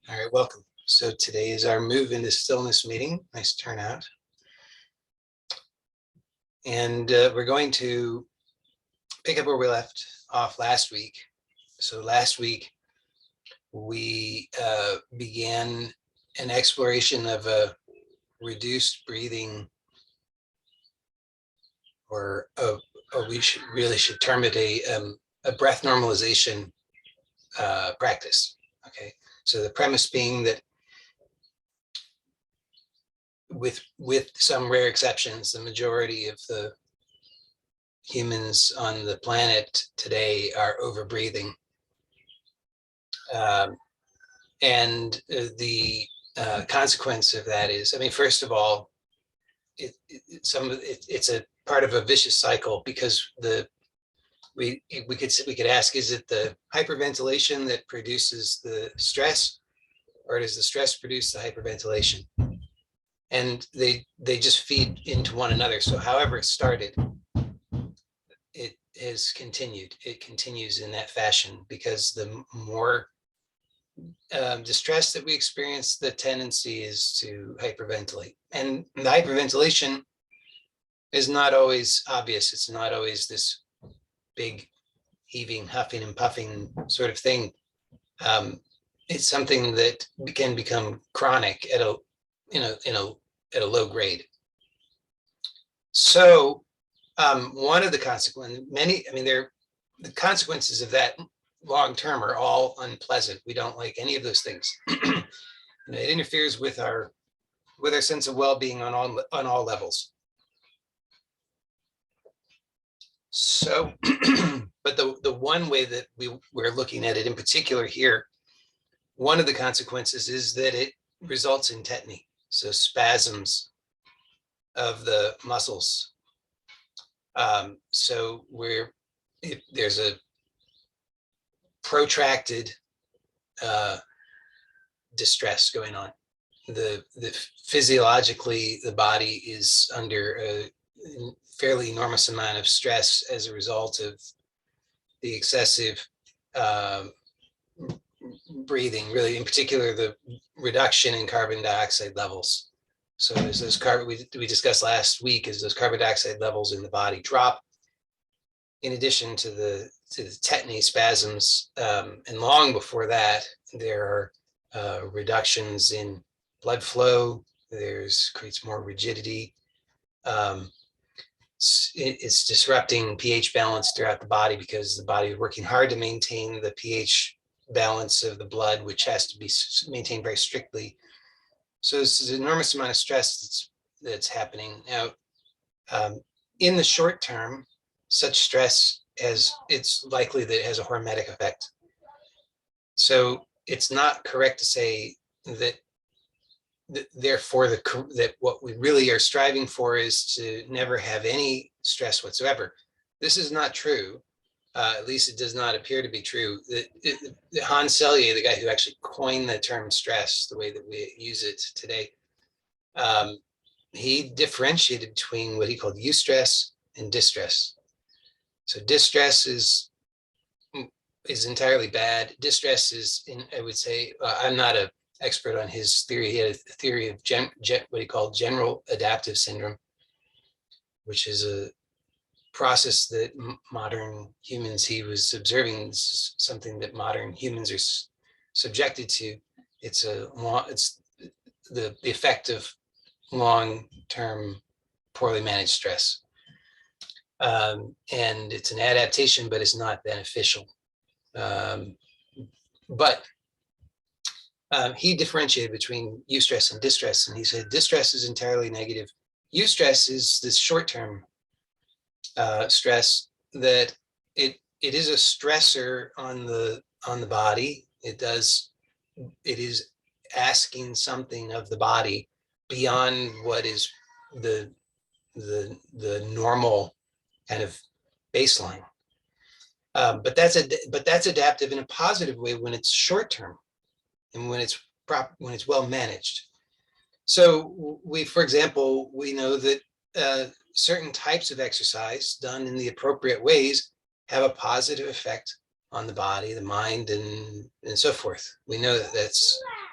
All right, welcome. So today is our move into stillness meeting. Nice turnout. And we're going to pick up where we left off last week. So last week, we began an exploration of a reduced breathing, or we should term it a breath normalization practice. Okay, so the premise being that with some rare exceptions, the majority of the humans on the planet today are overbreathing. And the consequence of that is, I mean, first of all, it's a part of a vicious cycle, because we could ask, is it the hyperventilation that produces the stress, or does the stress produce the hyperventilation? And they just feed into one another. So however it started, it has continued. It continues in that fashion, because the more distress that we experience, the tendency is to hyperventilate. And the hyperventilation is not always obvious. It's not always this big heaving, huffing and puffing sort of thing. It's something that can become chronic at a low grade. So one of the consequences, the consequences of that long term are all unpleasant. We don't like any of those things. It interferes with our sense of well-being on all levels. So, but the one way that we're looking at it in particular here, one of the consequences is that it results in tetany, so spasms of the muscles. So if there's a protracted distress going on, the physiologically the body is under a fairly enormous amount of stress as a result of the excessive breathing, really in particular the reduction in carbon dioxide levels. So as those we discussed last week, as those carbon dioxide levels in the body drop, in addition to the tetany spasms, and long before that, there are reductions in blood flow. Creates more rigidity. It's disrupting pH balance throughout the body, because the body is working hard to maintain the pH balance of the blood, which has to be maintained very strictly. So this is an enormous amount of stress that's happening. Now, in the short term, such stress it's likely that it has a hormetic effect. So it's not correct to say that therefore that what we really are striving for is to never have any stress whatsoever. This is not true. At least it does not appear to be true. Hans Selye, the guy who actually coined the term stress, the way that we use it today, he differentiated between what he called eustress and distress. So distress is entirely bad. Distress is, I would say, I'm not an expert on his theory. He had a theory of what he called general adaptive syndrome, which is a process that modern humans, he was observing, something that modern humans are subjected to. It's the effect of long-term poorly managed stress. And it's an adaptation, but it's not beneficial. But he differentiated between eustress and distress, and he said distress is entirely negative. Eustress is this short-term stress that it is a stressor on the body. It is asking something of the body beyond what is the normal kind of baseline. But that's adaptive in a positive way when it's short term and when it's well managed. So for example, we know that certain types of exercise done in the appropriate ways have a positive effect on the body, the mind, and so forth. We know that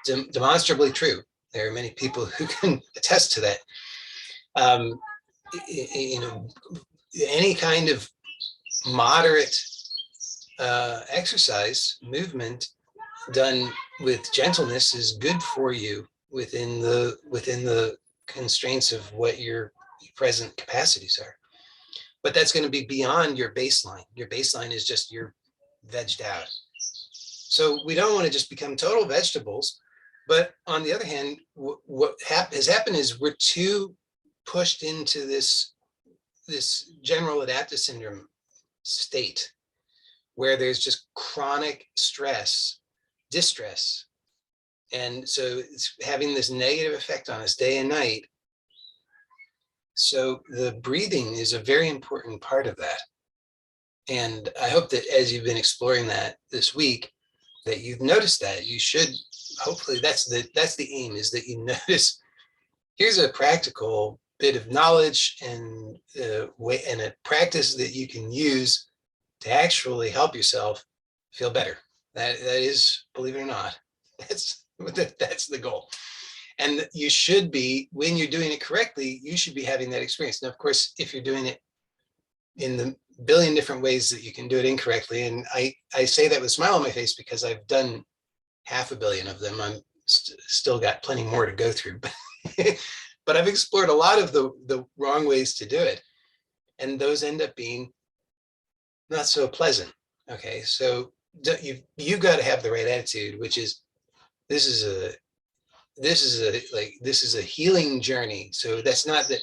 demonstrably true. There are many people who can attest to that. You know, any kind of moderate exercise, movement done with gentleness is good for you within the constraints of what your present capacities are. But that's going to be beyond your baseline. Your baseline is just you're vegged out. So we don't want to just become total vegetables. But on the other hand, what has happened is we're too pushed into this general adaptive syndrome state where there's just chronic stress, distress. And so it's having this negative effect on us day and night. So the breathing is a very important part of that. And I hope that as you've been exploring that this week, that you've noticed that. You should, hopefully that's the aim, is that you notice, here's a practical bit of knowledge and a practice that you can use to actually help yourself feel better. That is, believe it or not, that's the goal. And you should be, when you're doing it correctly, you should be having that experience. Now, of course, if you're doing it in the billion different ways that you can do it incorrectly, and I say that with a smile on my face because I've done 500 million of them. I'm still got plenty more to go through, but I've explored a lot of the wrong ways to do it. And those end up being not so pleasant. Okay, so you've got to have the right attitude, which is this is a healing journey. So that's not that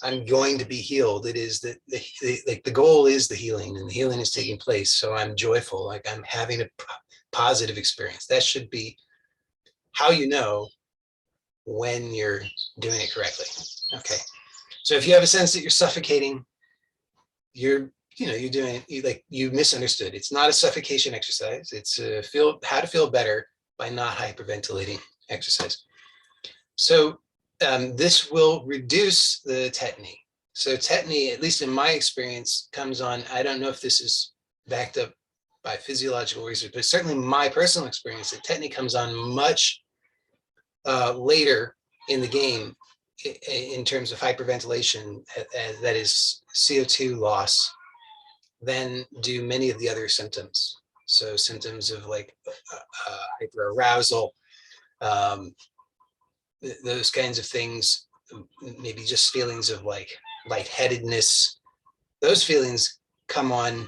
I'm going to be healed. It is that the goal is the healing, and the healing is taking place. So I'm joyful, like I'm having a positive experience. That should be how you know when you're doing it correctly. Okay, so if you have a sense that you're suffocating, you're doing it, you misunderstood. It's not a suffocation exercise. It's how to feel better by not hyperventilating exercise. So this will reduce the tetany. So tetany, at least in my experience, comes on, I don't know if this is backed up by physiological research, but certainly my personal experience, that tetany comes on much later in the game in terms of hyperventilation, that is CO2 loss, than do many of the other symptoms. So symptoms of like hyperarousal, those kinds of things, maybe just feelings of like lightheadedness, those feelings come on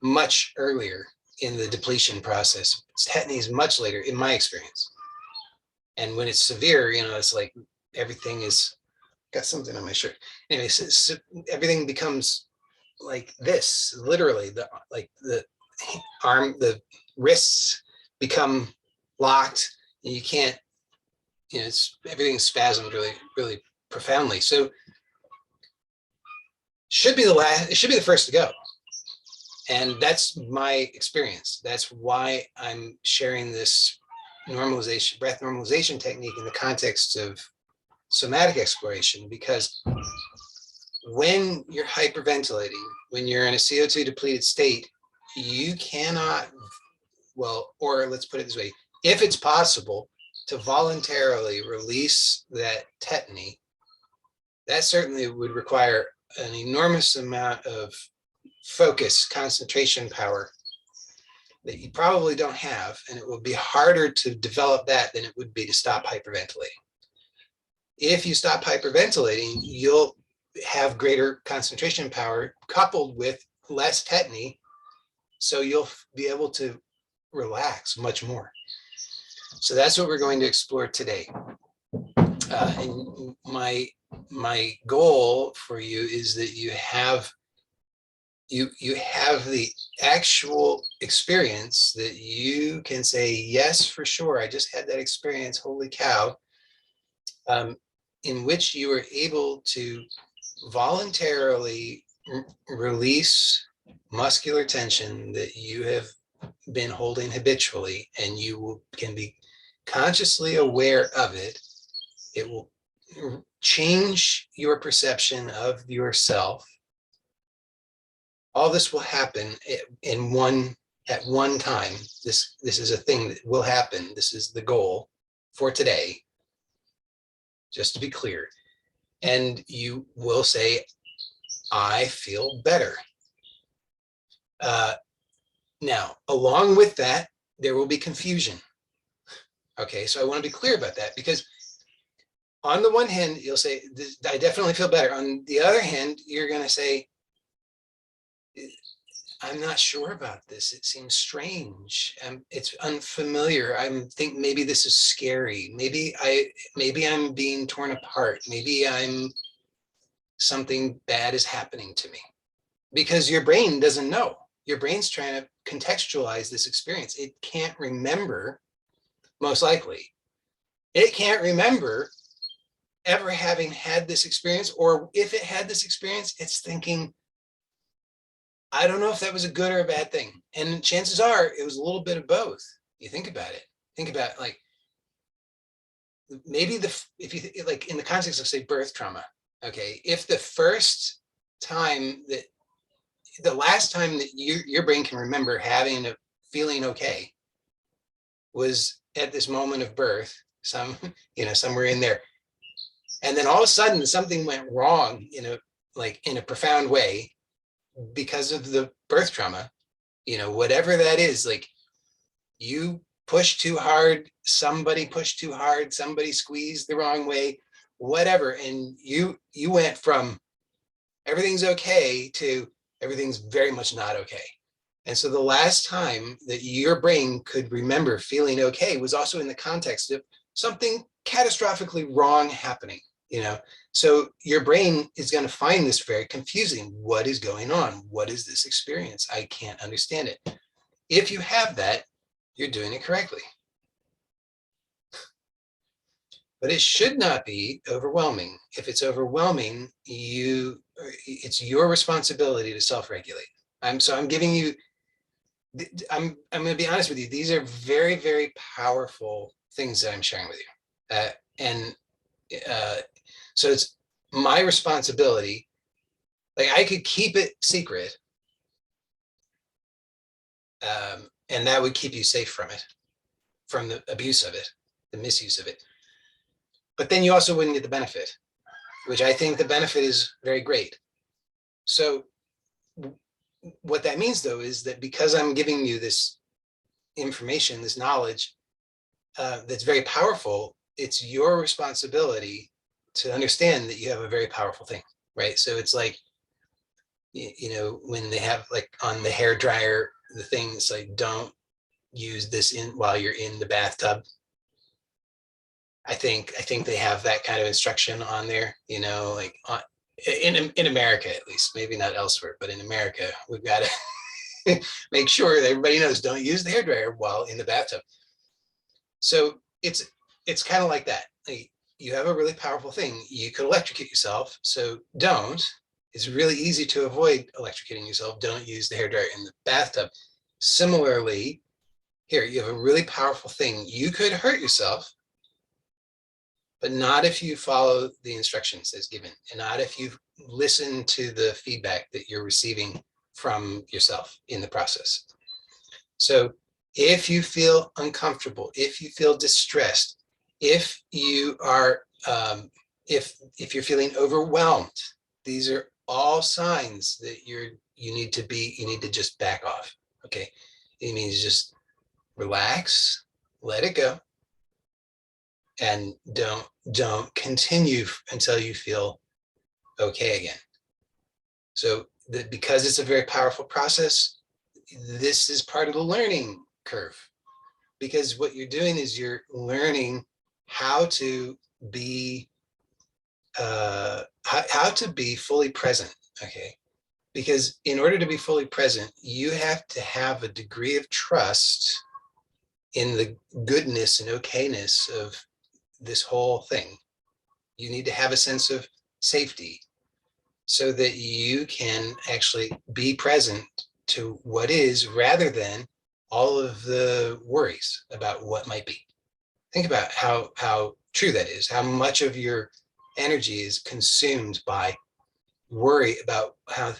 much earlier in the depletion process. Tetany is much later in my experience. And when it's severe, it's like everything is, got something on my shirt. Anyway, so everything becomes like this, literally, the wrists become locked, and you can't, everything's spasmed really, really profoundly. So it should be the first to go. And that's my experience. That's why I'm sharing this normalization, breath normalization technique in the context of somatic exploration, because when you're hyperventilating, when you're in a CO2 depleted state, you cannot, or let's put it this way, if it's possible to voluntarily release that tetany, that certainly would require an enormous amount of focus, concentration power that you probably don't have, and it will be harder to develop that than it would be to stop hyperventilating. If you stop hyperventilating, you'll have greater concentration power coupled with less tetany, so you'll be able to relax much more. So that's what we're going to explore today. And my goal for you is that you have the actual experience that you can say, yes, for sure, I just had that experience, holy cow, in which you were able to voluntarily release muscular tension that you have been holding habitually, and you can be consciously aware of it. It will change your perception of yourself. All this will happen at one time. This is a thing that will happen. This is the goal. for today, just to be clear. And you will say, I feel better. Now, along with that, there will be confusion. Okay, so I want to be clear about that, because on the one hand, you'll say, I definitely feel better. On the other hand, you're going to say, I'm not sure about this. It seems strange. It's unfamiliar. I think maybe this is scary. Maybe I'm being torn apart. Maybe something bad is happening to me, because your brain doesn't know. Your brain's trying to contextualize this experience. It can't remember, most likely. It can't remember ever having had this experience, or if it had this experience, it's thinking, I don't know if that was a good or a bad thing. And chances are it was a little bit of both. You think about it. Think about, like, maybe if you like in the context of, say, birth trauma, okay, if the last time that your brain can remember having a feeling okay was at this moment of birth, somewhere in there. And then all of a sudden something went wrong in a profound way because of the birth trauma, whatever that is, like you pushed too hard, somebody pushed too hard, somebody squeezed the wrong way, whatever. And you went from everything's okay to everything's very much not okay. And so the last time that your brain could remember feeling okay was also in the context of something catastrophically wrong happening, So your brain is going to find this very confusing. What is going on? What is this experience? I can't understand it. If you have that, you're doing it correctly. But it should not be overwhelming. If it's overwhelming, it's your responsibility to self-regulate. I'm giving you, I'm going to be honest with you. These are very, very powerful things that I'm sharing with you. So it's my responsibility. Like, I could keep it secret, and that would keep you safe from it, from the abuse of it, the misuse of it. But then you also wouldn't get the benefit, which I think the benefit is very great. So what that means, though, is that because I'm giving you this information, this knowledge that's very powerful, it's your responsibility to understand that you have a very powerful thing, right? So it's like, when they have, like, on the hair dryer, the thing that's like, don't use this while you're in the bathtub. I think they have that kind of instruction on there, like in America, at least, maybe not elsewhere, but in America, we've got to make sure that everybody knows, don't use the hairdryer while in the bathtub. So it's kind of like that. Like, you have a really powerful thing. You could electrocute yourself, so don't. It's really easy to avoid electrocuting yourself. Don't use the hairdryer in the bathtub. Similarly, here, you have a really powerful thing. You could hurt yourself, but not if you follow the instructions as given, and not if you listen to the feedback that you're receiving from yourself in the process. So if you feel uncomfortable, if you feel distressed, if you are, if you're feeling overwhelmed, these are all signs that you need to just back off. Okay, it means just relax, let it go, and don't continue until you feel okay again. So because it's a very powerful process, this is part of the learning curve, because what you're doing is you're learning how to be how to be fully present. Okay, because in order to be fully present, you have to have a degree of trust in the goodness and okayness of this whole thing. You need to have a sense of safety so that you can actually be present to what is, rather than all of the worries about what might be. Think about how true that is, how much of your energy is consumed by worry about how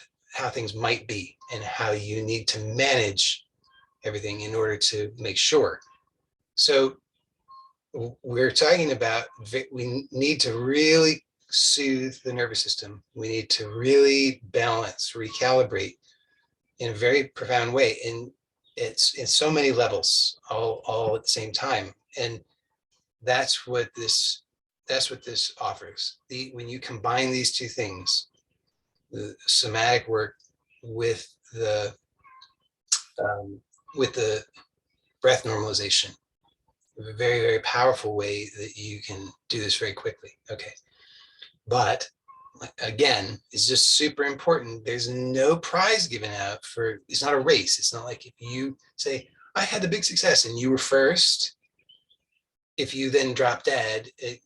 things might be and how you need to manage everything in order to make sure. So we're talking about, we need to really soothe the nervous system. We need to really balance, recalibrate in a very profound way. And it's in so many levels, all at the same time. And that's what this offers. When you combine these two things, the somatic work with the breath normalization, a very, very powerful way that you can do this very quickly. Okay. But again, it's just super important. There's no prize given out for, it's not a race. It's not like if you say, I had the big success and you were first, if you then drop dead, it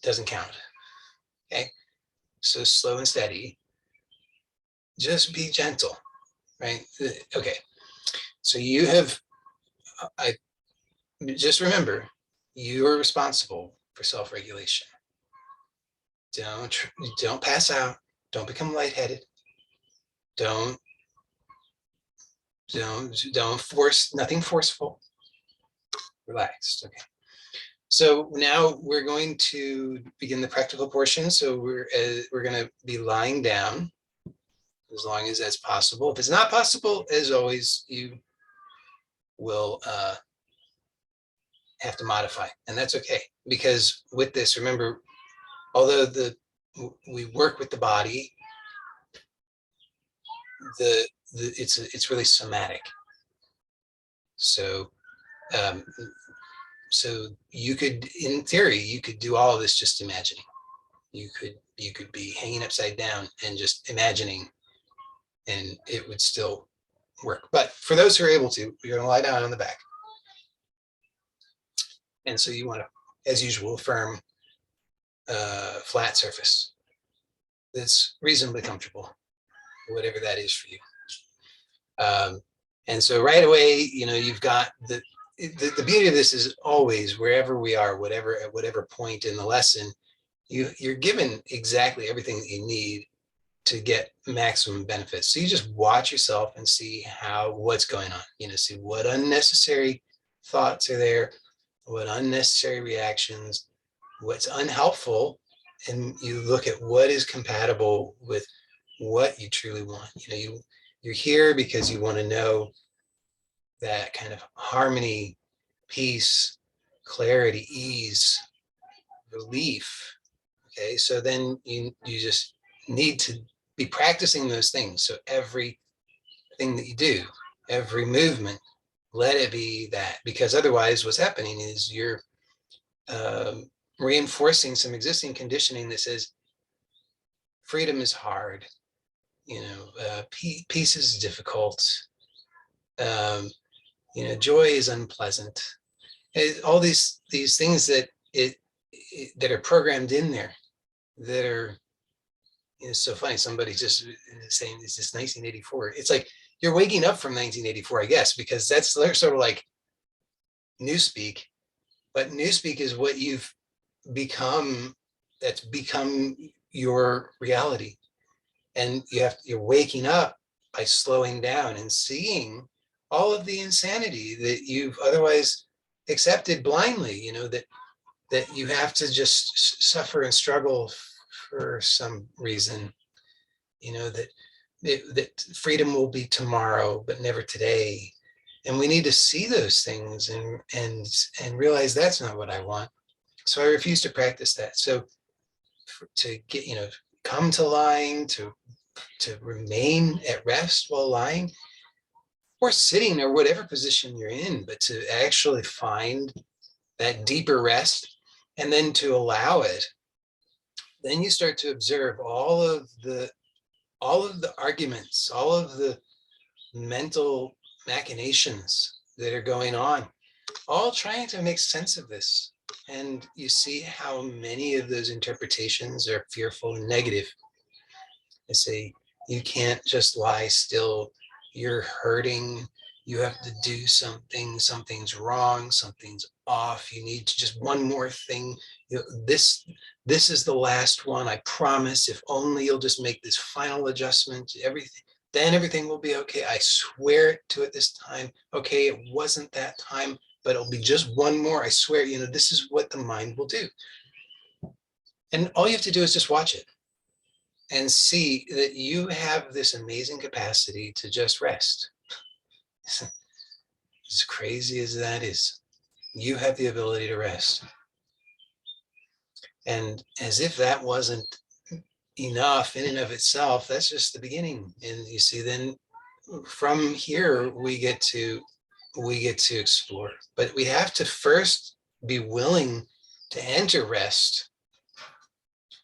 doesn't count. Okay. So slow and steady, just be gentle, right? Okay. So you have, I just remember, you are responsible for self-regulation. Don't pass out. Don't become lightheaded. Don't force, nothing forceful. Relaxed. Okay. So now we're going to begin the practical portion. So we're going to be lying down as long as that's possible. If it's not possible, as always, you will have to modify, and that's okay. Because with this, remember, although we work with the body, it's really somatic. So so you could, in theory, you could do all of this just imagining. You could be hanging upside down and just imagining, and it would still work. But for those who are able to, you're going to lie down on the back. And so you want to, as usual, firm, flat surface that's reasonably comfortable, whatever that is for you. And so right away, you've got the beauty of this is always, wherever we are, at whatever point in the lesson, you're given exactly everything that you need to get maximum benefits. So you just watch yourself and see what's going on, see what unnecessary thoughts are there, what unnecessary reactions, what's unhelpful, and you look at what is compatible with what you truly want. You're here because you want to know that kind of harmony, peace, clarity, ease, relief. Okay, so then you just need to be practicing those things. So everything that you do, every movement, let it be that, because otherwise what's happening is you're reinforcing some existing conditioning that says freedom is hard, peace is difficult, joy is unpleasant. All these things that that are programmed in there, that are, it's so funny. Somebody just saying, is this 1984? It's like you're waking up from 1984, I guess, because that's sort of like newspeak. But newspeak is what you've become. That's become your reality, and you're waking up by slowing down and seeing all of the insanity that you've otherwise accepted blindly. That you have to just suffer and struggle for some reason. That freedom will be tomorrow, but never today. And we need to see those things and realize that's not what I want. So I refuse to practice that. So to get, come to lying, to remain at rest while lying, or sitting, or whatever position you're in, but to actually find that deeper rest, and then to allow it, then you start to observe all of the arguments, all of the mental machinations that are going on, all trying to make sense of this. And you see how many of those interpretations are fearful and negative. They say, you can't just lie still, you're hurting, you have to do something, something's wrong, something's off, you need to just one more thing. This is the last one, I promise. If only you'll just make this final adjustment, then everything will be okay. I swear to it this time. Okay, it wasn't that time. but it'll be just one more. I swear, this is what the mind will do. And all you have to do is just watch it and see that you have this amazing capacity to just rest. As crazy as that is, you have the ability to rest. And as if that wasn't enough in and of itself, that's just the beginning. And you see, then from here we get to explore, but we have to first be willing to enter rest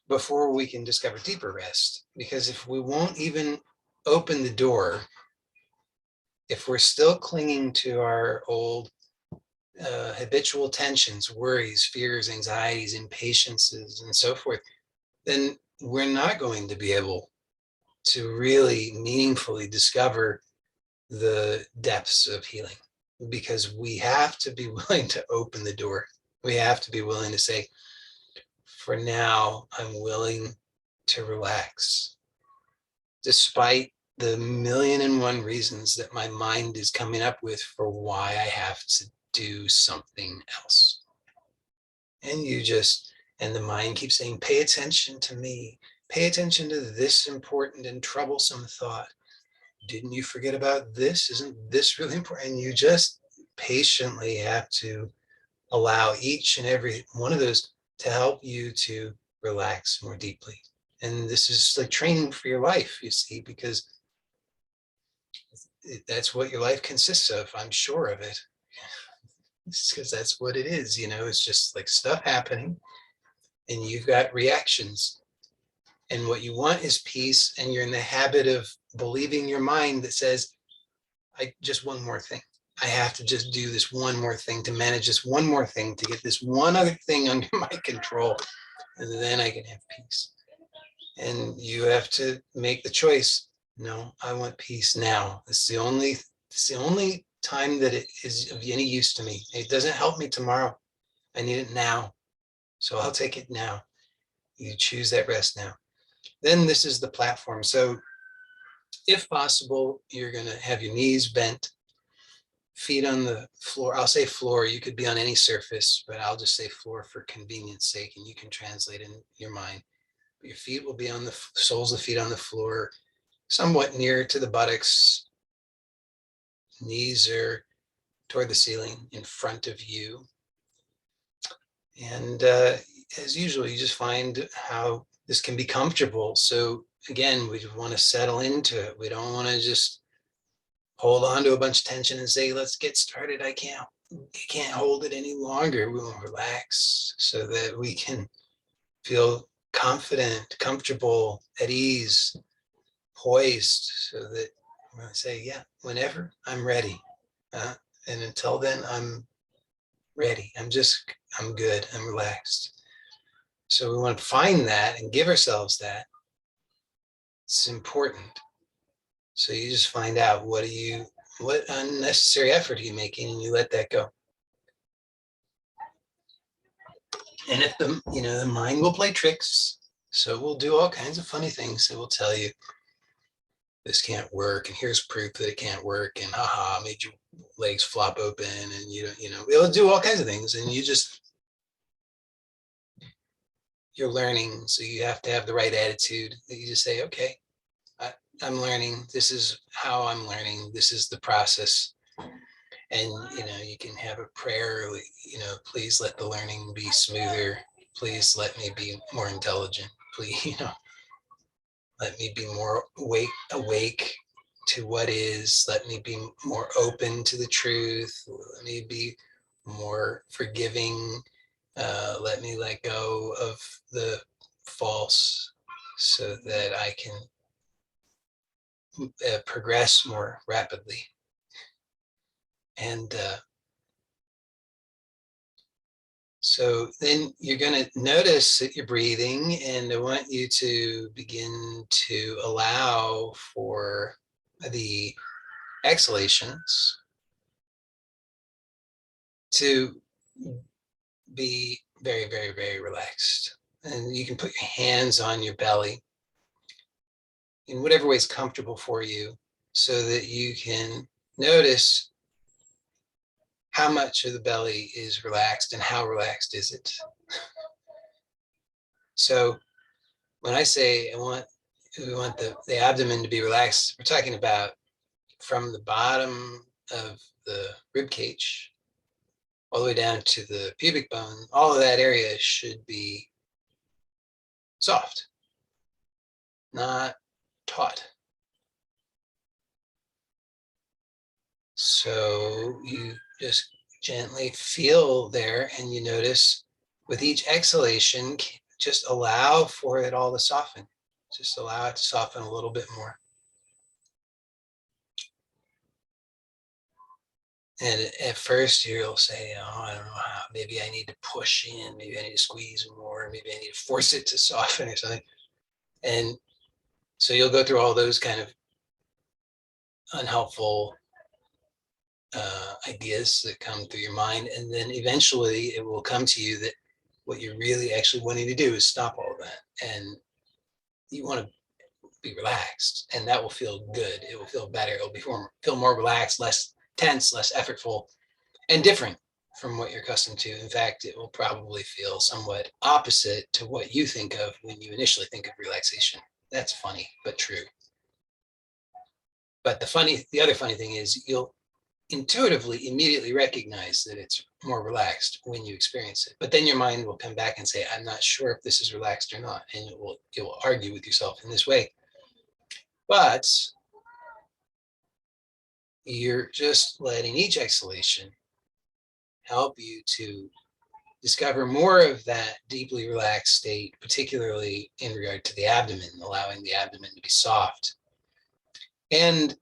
before we can discover deeper rest. Because if we won't even open the door, if we're still clinging to our old habitual tensions, worries, fears, anxieties, impatiences, and so forth, then we're not going to be able to really meaningfully discover the depths of healing, because we have to be willing to open the door. We have to be willing to say, for now, I'm willing to relax, despite the 1,000,001 reasons that my mind is coming up with for why I have to do something else. And and the mind keeps saying, pay attention to me, pay attention to this important and troublesome thought. Didn't you forget about this? Isn't this really important? And you just patiently have to allow each and every one of those to help you to relax more deeply. And this is like training for your life, you see, because that's what your life consists of. I'm sure of it. Because that's what it is, it's just like stuff happening and you've got reactions. And what you want is peace. And you're in the habit of believing your mind that says, just one more thing. I have to just do this one more thing, to manage this one more thing, to get this one other thing under my control. And then I can have peace. And you have to make the choice. No, I want peace now. It's the only time that it is of any use to me. It doesn't help me tomorrow. I need it now. So I'll take it now. You choose that rest now. Then this is the platform. So if possible, you're going to have your knees bent, feet on the floor. I'll say floor. You could be on any surface, but I'll just say floor for convenience sake, and you can translate in your mind. But your feet will be on the soles of the feet on the floor, somewhat near to the buttocks. Knees are toward the ceiling in front of you. And as usual, you just find how this can be comfortable. So again, we want to settle into it. We don't want to just hold on to a bunch of tension and say, let's get started. I can't hold it any longer. We will relax so that we can feel confident, comfortable, at ease, poised, so that we're going to say, yeah, whenever I'm ready. And until then, I'm ready. I'm good. I'm relaxed. So we want to find that and give ourselves that. It's important. So you just find out what unnecessary effort are you making, and you let that go. And if the mind will play tricks, so we'll do all kinds of funny things. It will tell you this can't work, and here's proof that it can't work, and haha, made your legs flop open, and it'll do all kinds of things, and you're learning, so you have to have the right attitude. That you just say, okay, I'm learning. This is how I'm learning. This is the process. And you can have a prayer, please let the learning be smoother. Please let me be more intelligent. Please, let me be more awake to what is. Let me be more open to the truth. Let me be more forgiving. Let me let go of the false, so that I can progress more rapidly. And so then you're going to notice that you're breathing, and I want you to begin to allow for the exhalations to be very, very, very relaxed. And you can put your hands on your belly in whatever way is comfortable for you, so that you can notice how much of the belly is relaxed and how relaxed is it? So when I say we want the abdomen to be relaxed, we're talking about from the bottom of the rib cage all the way down to the pubic bone. All of that area should be soft, not taut. So you just gently feel there, and you notice with each exhalation, just allow for it all to soften. Just allow it to soften a little bit more. And at first you'll say, oh, I don't know how, maybe I need to push in, maybe I need to squeeze more, maybe I need to force it to soften or something. And so you'll go through all those kind of unhelpful ideas that come through your mind. And then eventually it will come to you that what you're really actually wanting to do is stop all of that. And you want to be relaxed, and that will feel good. It will feel better. It will feel more relaxed, less tense, less effortful, and different from what you're accustomed to. In fact, it will probably feel somewhat opposite to what you think of when you initially think of relaxation. That's funny, but true. But the other funny thing is you'll intuitively immediately recognize that it's more relaxed when you experience it. But then your mind will come back and say, I'm not sure if this is relaxed or not. And it will argue with yourself in this way. But you're just letting each exhalation help you to discover more of that deeply relaxed state, particularly in regard to the abdomen, allowing the abdomen to be soft. And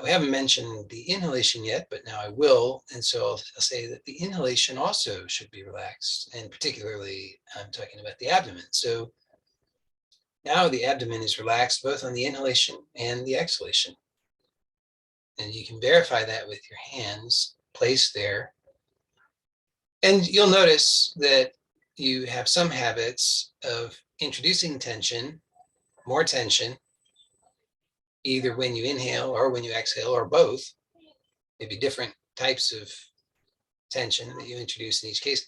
we haven't mentioned the inhalation yet, but now I will. And so I'll say that the inhalation also should be relaxed. And particularly, I'm talking about the abdomen. So now the abdomen is relaxed both on the inhalation and the exhalation. And you can verify that with your hands placed there. And you'll notice that you have some habits of introducing tension, more tension, either when you inhale or when you exhale, or both. Maybe different types of tension that you introduce in each case.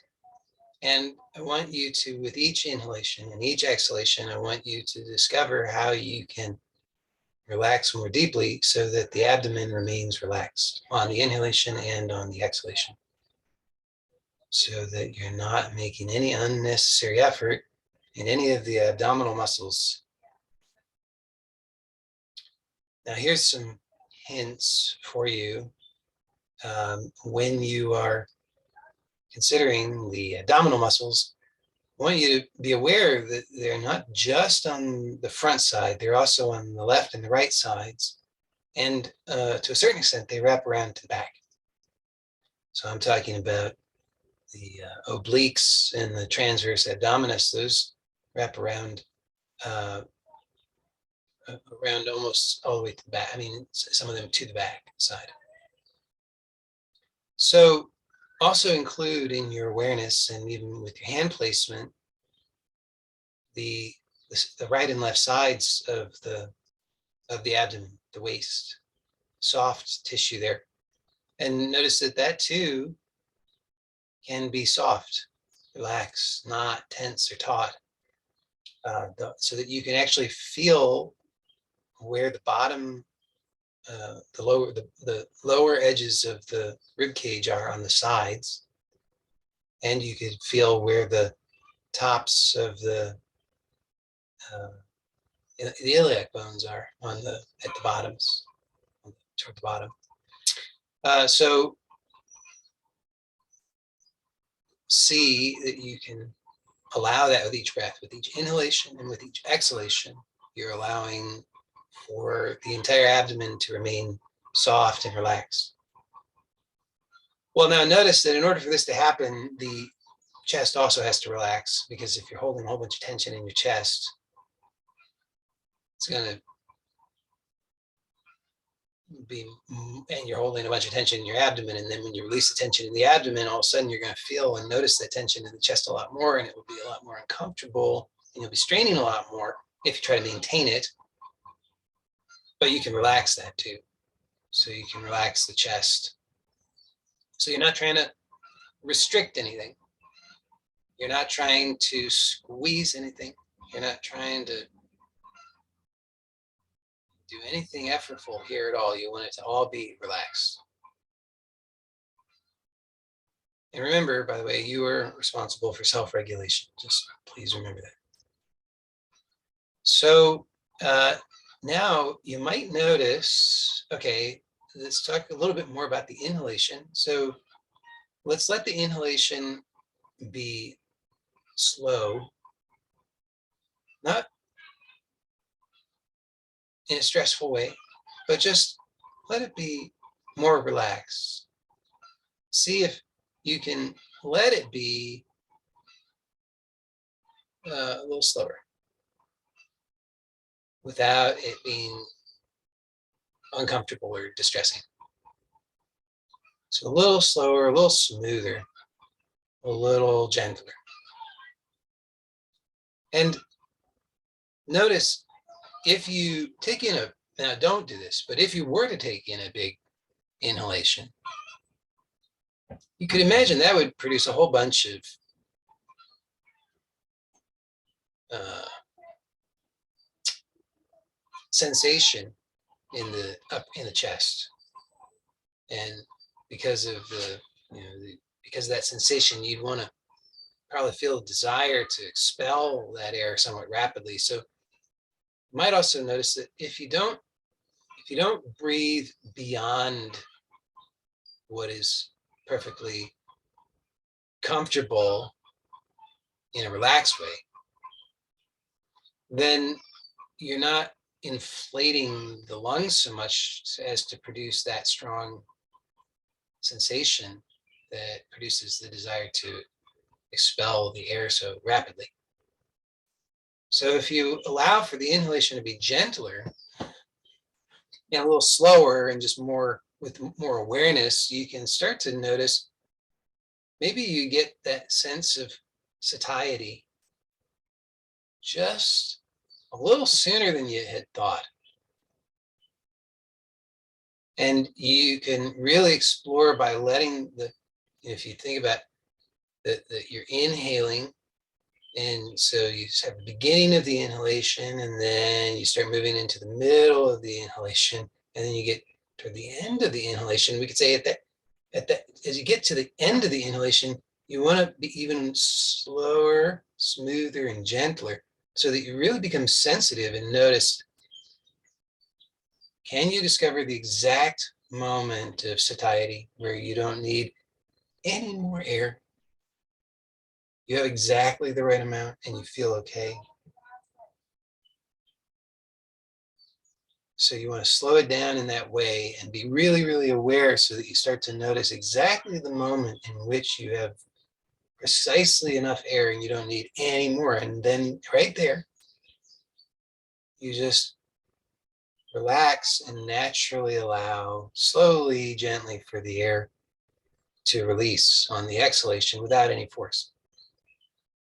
And I want you to, with each inhalation and each exhalation, I want you to discover how you can relax more deeply so that the abdomen remains relaxed on the inhalation and on the exhalation, so that you're not making any unnecessary effort in any of the abdominal muscles. Now, here's some hints for you when you are considering the abdominal muscles. I want you to be aware that they're not just on the front side, they're also on the left and the right sides. And to a certain extent, they wrap around to the back. So I'm talking about the obliques and the transverse abdominis. Those wrap around around almost all the way to the back. I mean, some of them to the back side. So also include in your awareness, and even with your hand placement, the right and left sides of the abdomen, the waist, soft tissue there. And notice that that too can be soft, relaxed, not tense or taut, so that you can actually feel where the bottom, the lower edges of the rib cage are on the sides, and you could feel where the tops of the iliac bones are at the bottoms, toward the bottom. So see that you can allow that with each breath, with each inhalation and with each exhalation. You're allowing for the entire abdomen to remain soft and relaxed. Well, now notice that in order for this to happen, the chest also has to relax, because if you're holding a whole bunch of tension in your chest, it's going to be, and you're holding a bunch of tension in your abdomen, and then when you release the tension in the abdomen, all of a sudden you're going to feel and notice that tension in the chest a lot more, and it will be a lot more uncomfortable, and you'll be straining a lot more if you try to maintain it. But you can relax that too. So you can relax the chest So you're not trying to restrict anything. You're not trying to squeeze anything. You're not trying to do anything effortful here at all. You want it to all be relaxed. And remember, by the way, you are responsible for self-regulation. Just please remember that. So now you might notice, okay, let's talk a little bit more about the inhalation. So let's let the inhalation be slow, not in a stressful way, but just let it be more relaxed. See if you can let it be a little slower without it being uncomfortable or distressing. So a little slower, a little smoother, a little gentler. And notice if you take in now don't do this, but if you were to take in a big inhalation, you could imagine that would produce a whole bunch of sensation in the chest. And because of because of that sensation, you'd want to probably feel a desire to expel that air somewhat rapidly. So you might also notice that if you don't breathe beyond what is perfectly comfortable in a relaxed way, then you're not inflating the lungs so much as to produce that strong sensation that produces the desire to expel the air so rapidly. So if you allow for the inhalation to be gentler and a little slower and just more with more awareness, you can start to notice maybe you get that sense of satiety just a little sooner than you had thought. And you can really explore by letting if you think about that you're inhaling, and so you have the beginning of the inhalation, and then you start moving into the middle of the inhalation, and then you get toward the end of the inhalation. We could say as you get to the end of the inhalation, you want to be even slower, smoother, and gentler, so that you really become sensitive and notice. Can you discover the exact moment of satiety where you don't need any more air? You have exactly the right amount and you feel okay. So you want to slow it down in that way and be really, really aware so that you start to notice exactly the moment in which you have precisely enough air and you don't need any more. And then right there, you just relax and naturally allow slowly, gently for the air to release on the exhalation without any force.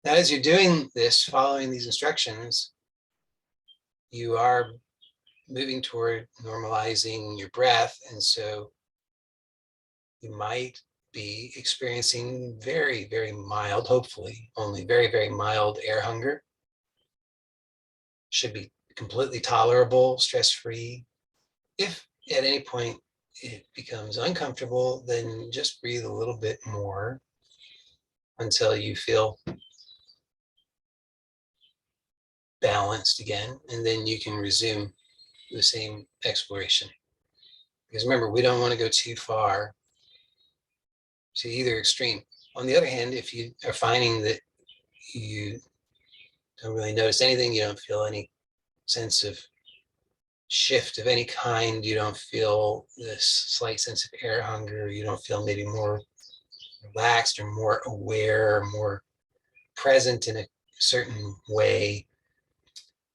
Now, as you're doing this, following these instructions, you are moving toward normalizing your breath. And so you might be experiencing very, very mild, hopefully only very, very mild air hunger. Should be completely tolerable, stress-free. If at any point it becomes uncomfortable, then just breathe a little bit more until you feel balanced again, and then you can resume the same exploration. Because remember, we don't want to go too far to either extreme. On the other hand, if you are finding that you don't really notice anything, you don't feel any sense of shift of any kind, you don't feel this slight sense of air hunger, you don't feel maybe more relaxed or more aware or more present in a certain way.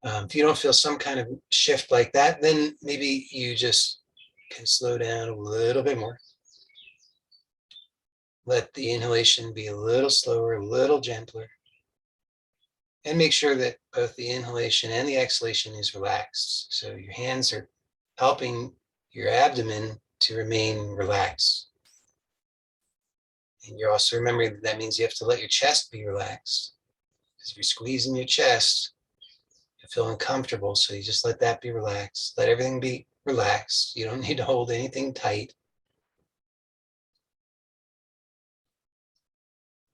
If you don't feel some kind of shift like that, then maybe you just can slow down a little bit more. Let the inhalation be a little slower, a little gentler. And make sure that both the inhalation and the exhalation is relaxed. So your hands are helping your abdomen to remain relaxed. And you're also remembering that that means you have to let your chest be relaxed. Because if you're squeezing your chest, you feel uncomfortable. So you just let that be relaxed. Let everything be relaxed. You don't need to hold anything tight.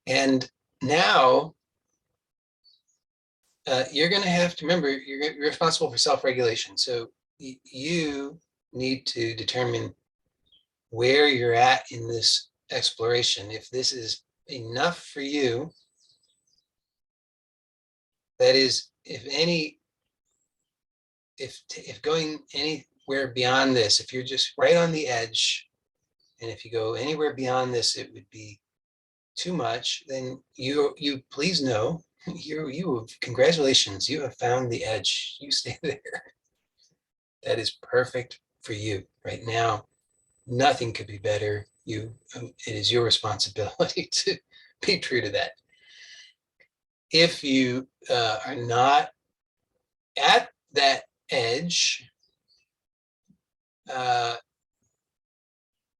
And now you're going to have to remember you're responsible for self-regulation. So you need to determine where you're at in this exploration. If this is enough for you, that is, if going anywhere beyond this, if you're just right on the edge, and if you go anywhere beyond this, it would be too much, then you please know, congratulations, you have found the edge. You stay there. That is perfect for you right now. Nothing could be better. It is your responsibility to be true to that. If you are not at that edge,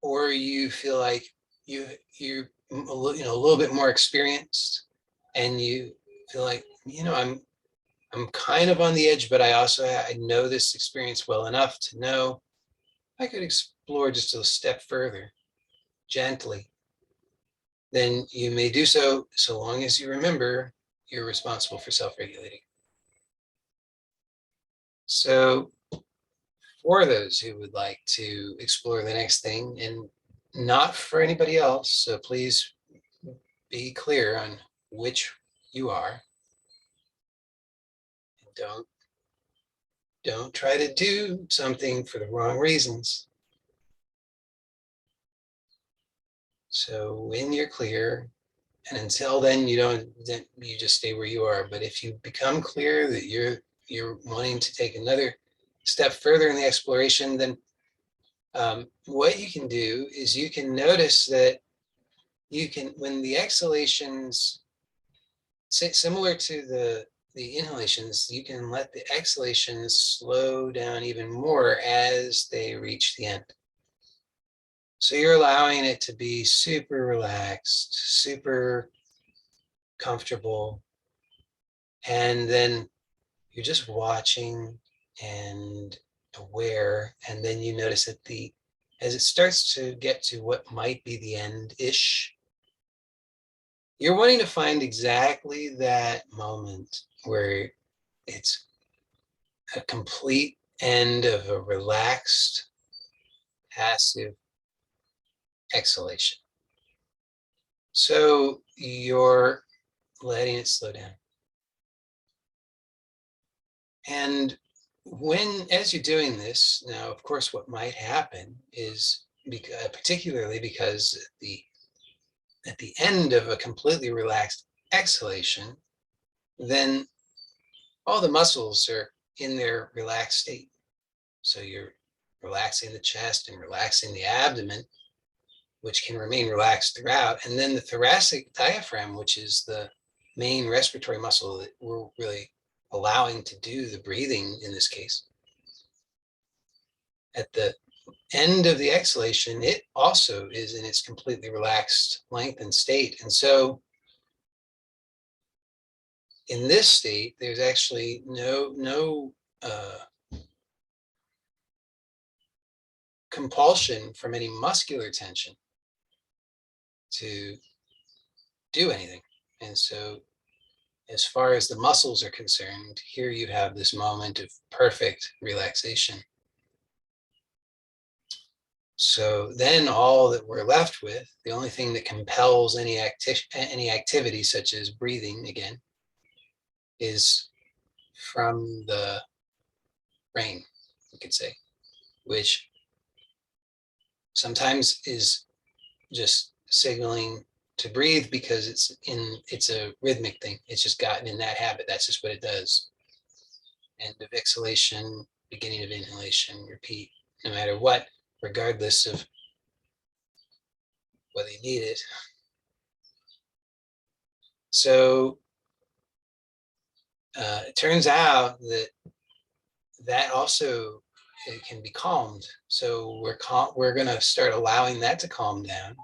or you feel like you're a little bit more experienced, and you feel like, I'm kind of on the edge, but I know this experience well enough to know I could explore just a step further, gently. Then you may do so long as you remember you're responsible for self-regulating. So for those who would like to explore the next thing, and not for anybody else, so please be clear on which you are. And don't try to do something for the wrong reasons. So when you're clear, and until then, you just stay where you are. But if you become clear that you're wanting to take another step further in the exploration, then what you can do is you can notice that when the exhalations, similar to the inhalations, you can let the exhalations slow down even more as they reach the end. So you're allowing it to be super relaxed, super comfortable. And then you're just watching and aware. And then you notice that as it starts to get to what might be the end-ish, you're wanting to find exactly that moment where it's a complete end of a relaxed, passive exhalation. So you're letting it slow down. And as you're doing this, now, of course, what might happen is, particularly because at the end of a completely relaxed exhalation, then all the muscles are in their relaxed state. So you're relaxing the chest and relaxing the abdomen, which can remain relaxed throughout. And then the thoracic diaphragm, which is the main respiratory muscle that we're really allowing to do the breathing in this case. At the end of the exhalation, it also is in its completely relaxed lengthened state. And so in this state, there's actually no compulsion from any muscular tension to do anything. And so as far as the muscles are concerned, here you have this moment of perfect relaxation. So then all that we're left with, the only thing that compels any activity, such as breathing again, is from the brain, you could say, which sometimes is just signaling to breathe because it's a rhythmic thing. It's just gotten in that habit. That's just what it does. End of exhalation, beginning of inhalation, repeat, no matter what, regardless of whether you need it. So it turns out that also, it can be calmed. So we're going to start allowing that to calm down.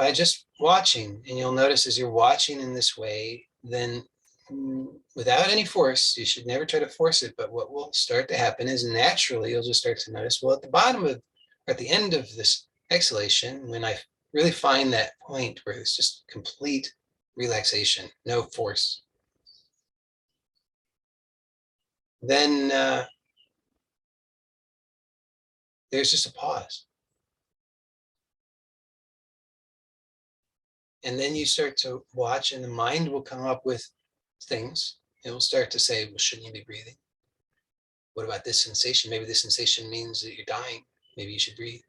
by just watching. And you'll notice as you're watching in this way, then without any force, you should never try to force it, but what will start to happen is naturally you'll just start to notice, well, at the bottom of, at the end of this exhalation, when I really find that point where it's just complete relaxation, no force, then there's just a pause. And then you start to watch, and the mind will come up with things. It will start to say, well, shouldn't you be breathing? What about this sensation? Maybe this sensation means that you're dying. Maybe you should breathe.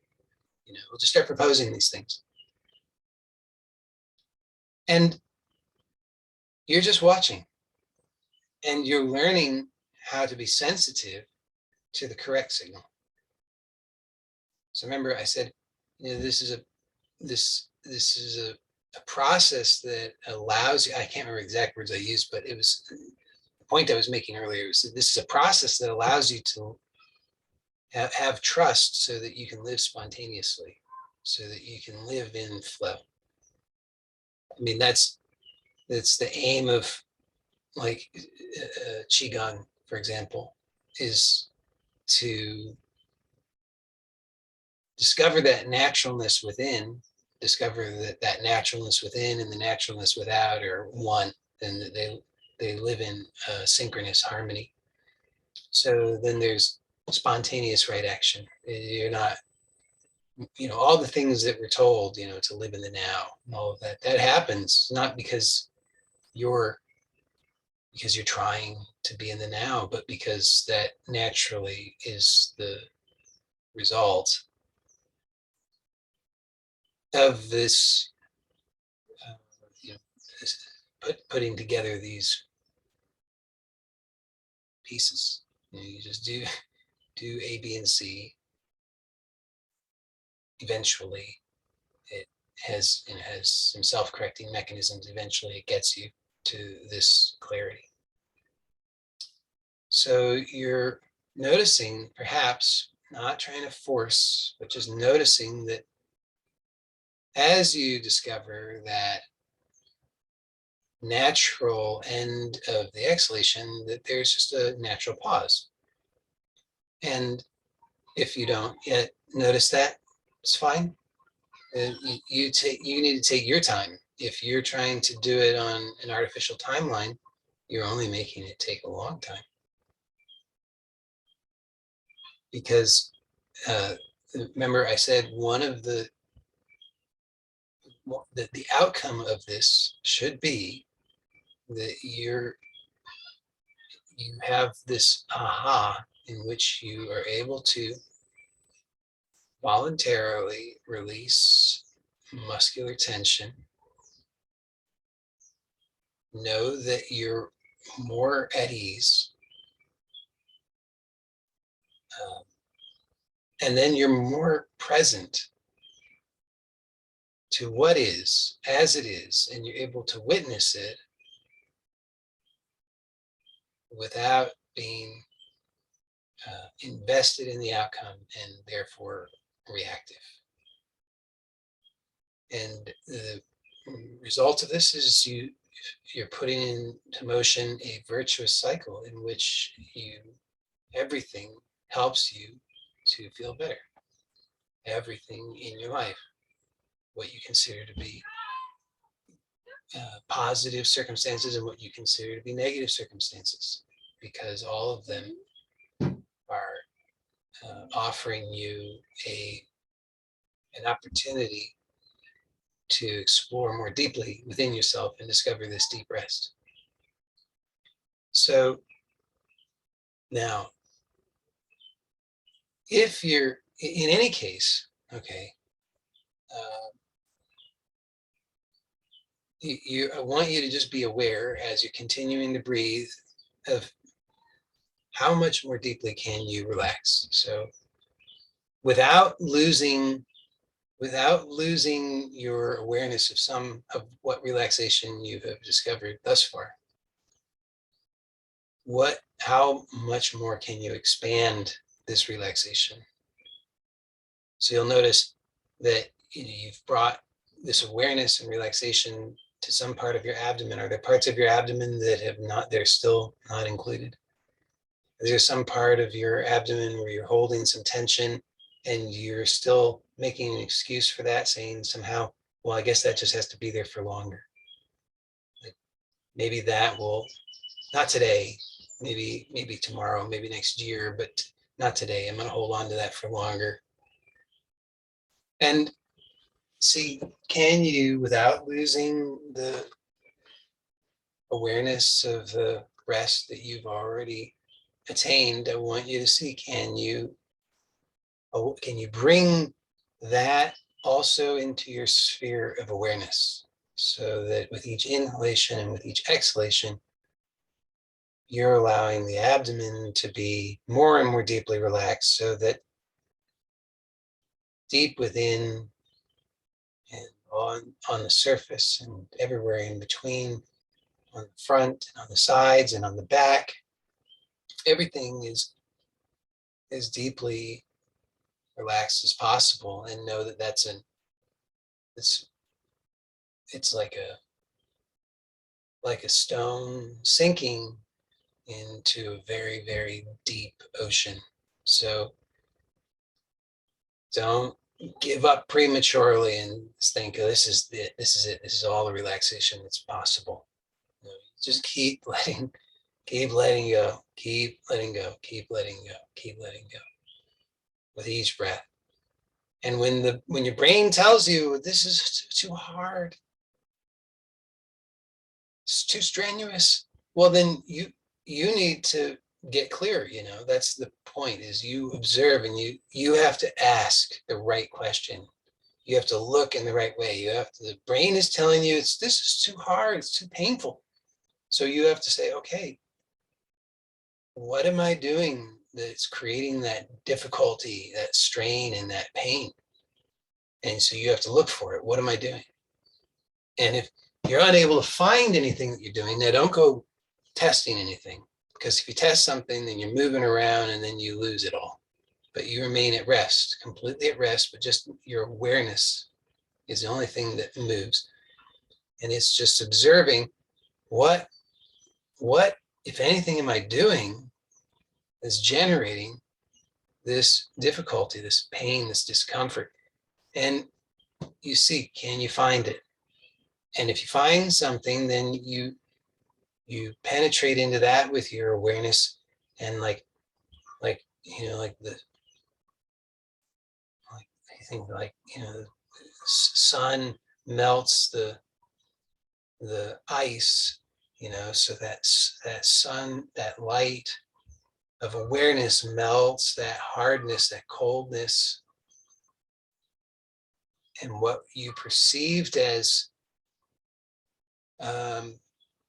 You know, we'll just start proposing these things. And you're just watching. And you're learning how to be sensitive to the correct signal. So remember, I said, you know, this is a process that allows you, I can't remember exact words I used, but it was the point I was making earlier, was that this is a process that allows you to have trust so that you can live spontaneously, so that you can live in flow. I mean, that's the aim of, like, Qigong, for example, is to discover that naturalness within, discover that naturalness within and the naturalness without are one, and that they live in synchronous harmony. So then there's spontaneous right action. You're not, you know, all the things that we're told, you know, to live in the now, all of that happens not because you're trying to be in the now, but because that naturally is the result of this, you know, this putting together these pieces. You know, you just do A, B, and C. Eventually, it has some self-correcting mechanisms. Eventually, it gets you to this clarity. So you're noticing, perhaps not trying to force, but just noticing that as you discover that natural end of the exhalation, that there's just a natural pause. And if you don't yet notice that, it's fine. You need to take your time. If you're trying to do it on an artificial timeline, you're only making it take a long time. Because remember, I said one of the outcome of this should be that you have this aha in which you are able to voluntarily release muscular tension, know that you're more at ease, and then you're more present to what is as it is, and you're able to witness it without being invested in the outcome and therefore reactive. And the result of this is you're putting into motion a virtuous cycle in which everything helps you to feel better. Everything in your life, what you consider to be positive circumstances and what you consider to be negative circumstances, because all of them are offering you an opportunity to explore more deeply within yourself and discover this deep rest. So now, if you're in any case, okay, I want you to just be aware as you're continuing to breathe of how much more deeply can you relax. So without losing your awareness of some of what relaxation you have discovered thus far, how much more can you expand this relaxation? So you'll notice that you've brought this awareness and relaxation to some part of your abdomen? Are there parts of your abdomen that have not, they're still not included? Is there some part of your abdomen where you're holding some tension and you're still making an excuse for that, saying somehow, well, I guess that just has to be there for longer? Like maybe that will, not today, maybe tomorrow, maybe next year, but not today. I'm going to hold on to that for longer. And see, can you, without losing the awareness of the rest that you've already attained, I want you to see, can you bring that also into your sphere of awareness, so that with each inhalation and with each exhalation, you're allowing the abdomen to be more and more deeply relaxed, so that deep within and on the surface and everywhere in between, on the front and on the sides and on the back, everything is as deeply relaxed as possible. And know that it's like a stone sinking into a very, very deep ocean. So don't give up prematurely and think, oh, this is it, this is all the relaxation that's possible. Just keep letting go, keep letting go, keep letting go, keep letting go with each breath. And when your brain tells you this is too hard, it's too strenuous, well, then you need to get clear. That's the point, is you observe, and you have to ask the right question. You have to look in the right way. The brain is telling you this is too hard, it's too painful. So you have to say, okay, what am I doing that's creating that difficulty, that strain, and that pain? And so you have to look for it. What am I doing? And if you're unable to find anything that you're doing, now don't go testing anything, because if you test something, then you're moving around and then you lose it all. But you remain at rest, completely at rest, but just your awareness is the only thing that moves. And it's just observing what, if anything, am I doing that's generating this difficulty, this pain, this discomfort. And you see, can you find it? And if you find something, then you penetrate into that with your awareness, and like the I think the sun melts the ice, so that sun, that light of awareness melts that hardness, that coldness, and what you perceived as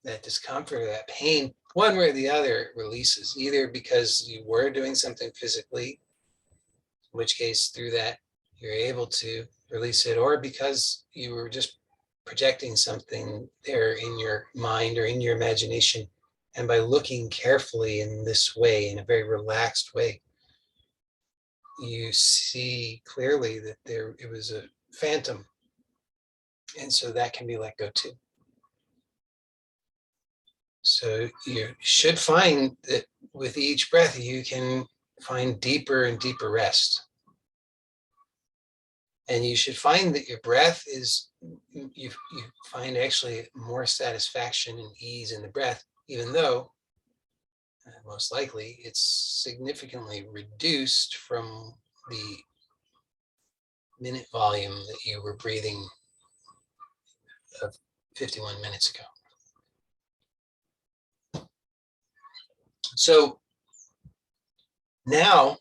that discomfort or that pain, one way or the other, releases, either because you were doing something physically, in which case through that you're able to release it, or because you were just projecting something there in your mind or in your imagination. And by looking carefully in this way, in a very relaxed way, you see clearly that it was a phantom. And so that can be let go too. So you should find that with each breath, you can find deeper and deeper rest. And you should find that your breath is, you find actually more satisfaction and ease in the breath, even though most likely it's significantly reduced from the minute volume that you were breathing of 51 minutes ago. So now,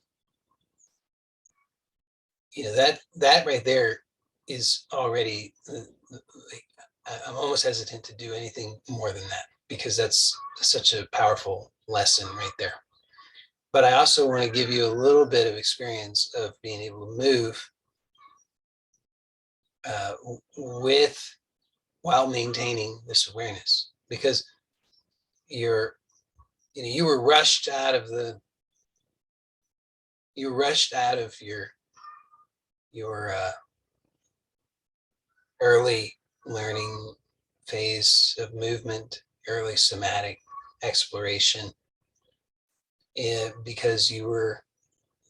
that right there is already, I'm almost hesitant to do anything more than that, because that's such a powerful lesson right there. But I also want to give you a little bit of experience of being able to move while maintaining this awareness, because you were rushed out of your early learning phase of movement, early somatic exploration, because you were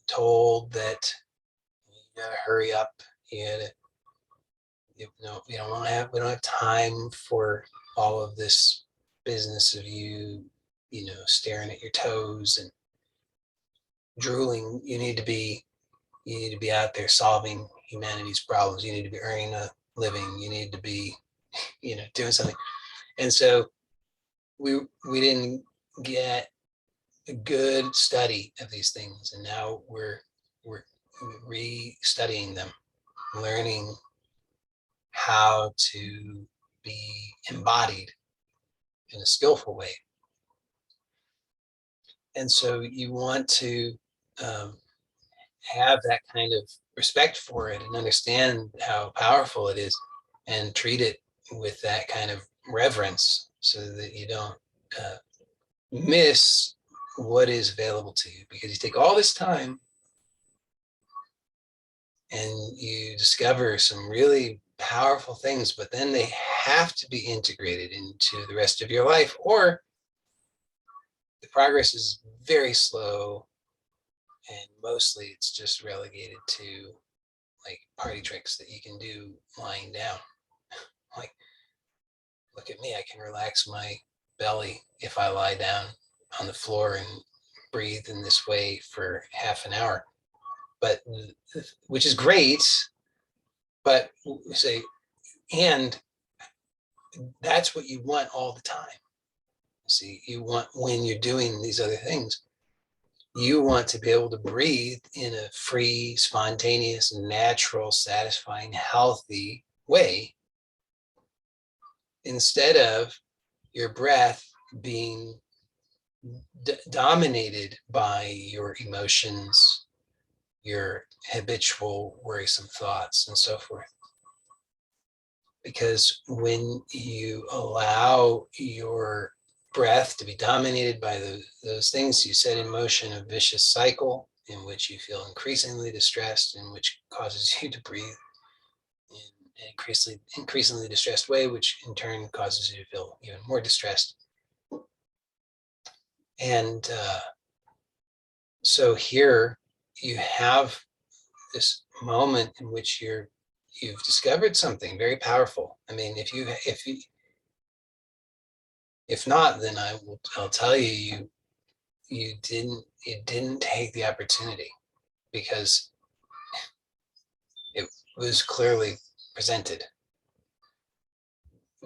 told that you gotta hurry up. You gotta, we don't have time for all of this business of you staring at your toes and drooling. You need to be out there solving humanity's problems. You need to be earning a living. You need to be, doing something. And so we didn't get a good study of these things, and now we're re-studying them, learning how to be embodied in a skillful way. And so you want to have that kind of respect for it and understand how powerful it is, and treat it with that kind of reverence, so that you don't miss what is available to you, because you take all this time and you discover some really powerful things, but then they have to be integrated into the rest of your life, or the progress is very slow, and mostly it's just relegated to like party tricks that you can do lying down. Like, look at me, I can relax my belly if I lie down on the floor and breathe in this way for half an hour. But which is great, but say, and that's what you want all the time. See, you want, when you're doing these other things, you want to be able to breathe in a free, spontaneous, natural, satisfying, healthy way, instead of your breath being dominated by your emotions, your habitual worrisome thoughts, and so forth. Because when you allow your breath to be dominated by those things, you set in motion a vicious cycle in which you feel increasingly distressed, in which causes you to breathe in an increasingly distressed way, which in turn causes you to feel even more distressed. And so here you have this moment in which you've discovered something very powerful. I mean, if not, then I'll tell you, you didn't take the opportunity, because it was clearly presented.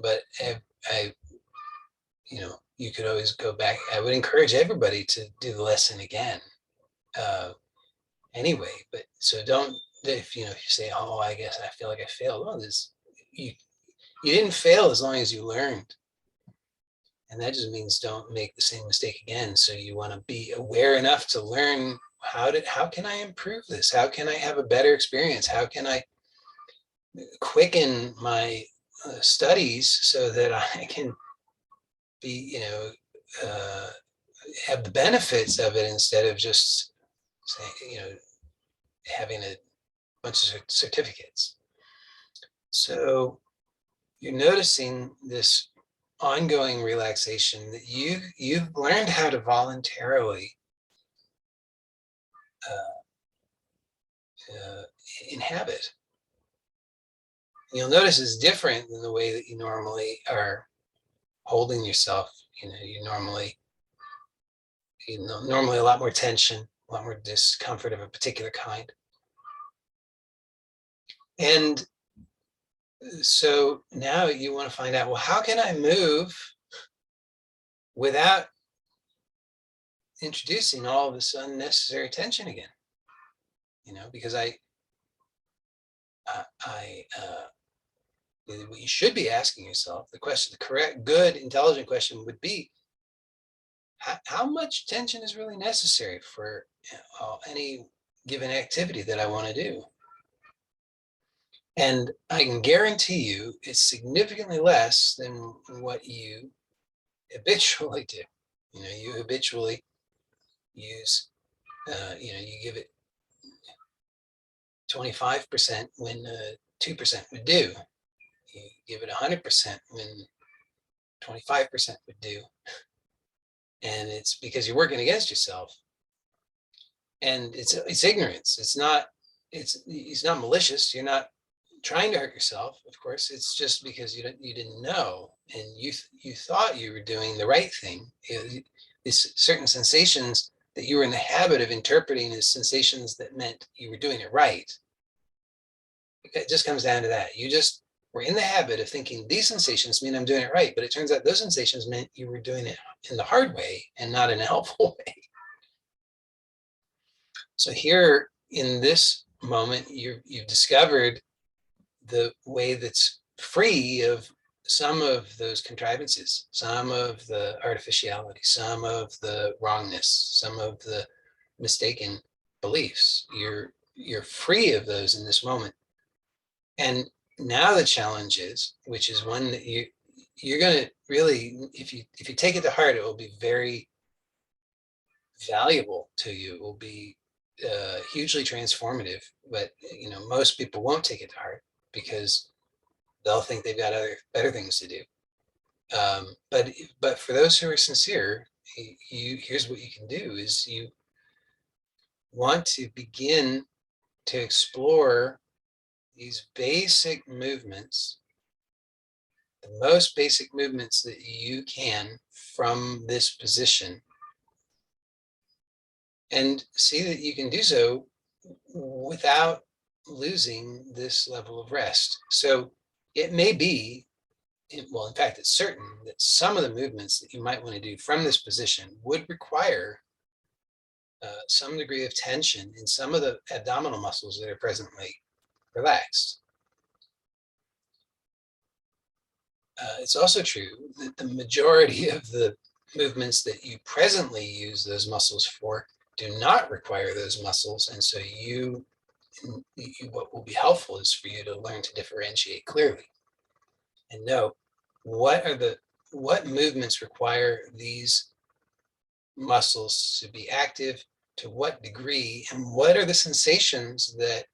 But I you could always go back. I would encourage everybody to do the lesson again. Anyway, but so don't, if you say, oh, I guess I feel like I failed. Well, you you didn't fail as long as you learned. And that just means don't make the same mistake again. So you want to be aware enough to learn how can I improve this? How can I have a better experience? How can I quicken my studies so that I can be, have the benefits of it, instead of just saying, having a bunch of certificates. So you're noticing this ongoing relaxation that you've learned how to voluntarily inhabit. You'll notice it's different than the way that you normally are holding yourself. You normally a lot more tension, a lot more discomfort of a particular kind. And so now you want to find out, well, how can I move without introducing all this unnecessary tension again? Because what you should be asking yourself, the correct, good, intelligent question would be, how much tension is really necessary for any given activity that I want to do? And I can guarantee you it's significantly less than what you habitually do. You habitually use, you give it 25% when 2% would do. You give it 100% when 25% would do. And it's because you're working against yourself. And it's ignorance. It's not malicious. You're not trying to hurt yourself. Of course, it's just because you didn't know, and you thought you were doing the right thing. These certain sensations that you were in the habit of interpreting as sensations that meant you were doing it right. It just comes down to that. You just were in the habit of thinking these sensations mean I'm doing it right, but it turns out those sensations meant you were doing it in the hard way and not in a helpful way. So here in this moment, you've discovered the way that's free of some of those contrivances, some of the artificiality, some of the wrongness, some of the mistaken beliefs. You're free of those in this moment. And now the challenge is, which is one that you're going to really, if you take it to heart, it will be very valuable to you. It will be hugely transformative. But most people won't take it to heart because they'll think they've got other better things to do. But for those who are sincere, here's what you can do: is you want to begin to explore these basic movements, the most basic movements that you can from this position, and see that you can do so without losing this level of rest. So it may be, well, in fact, it's certain that some of the movements that you might want to do from this position would require some degree of tension in some of the abdominal muscles that are presently relaxed. It's also true that the majority of the movements that you presently use those muscles for do not require those muscles. And so what will be helpful is for you to learn to differentiate clearly and know what movements require these muscles to be active, to what degree, and what are the sensations that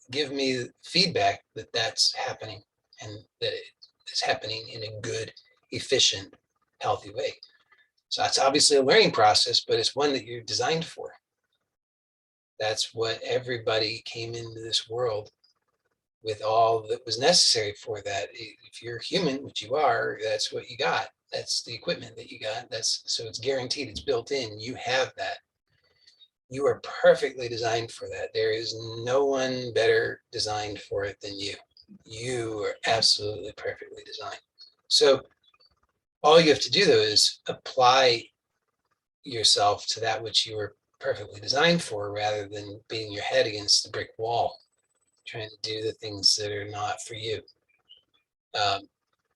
give me feedback that that's happening, and that it's happening in a good, efficient, healthy way. So that's obviously a learning process, but it's one that you're designed for. That's what everybody came into this world with, all that was necessary for that. If you're human, which you are, that's what you got. That's the equipment that you got. So it's guaranteed, it's built in. You have that. You are perfectly designed for that. There is no one better designed for it than you. You are absolutely perfectly designed. So all you have to do, though, is apply yourself to that which you were perfectly designed for, rather than beating your head against the brick wall, trying to do the things that are not for you.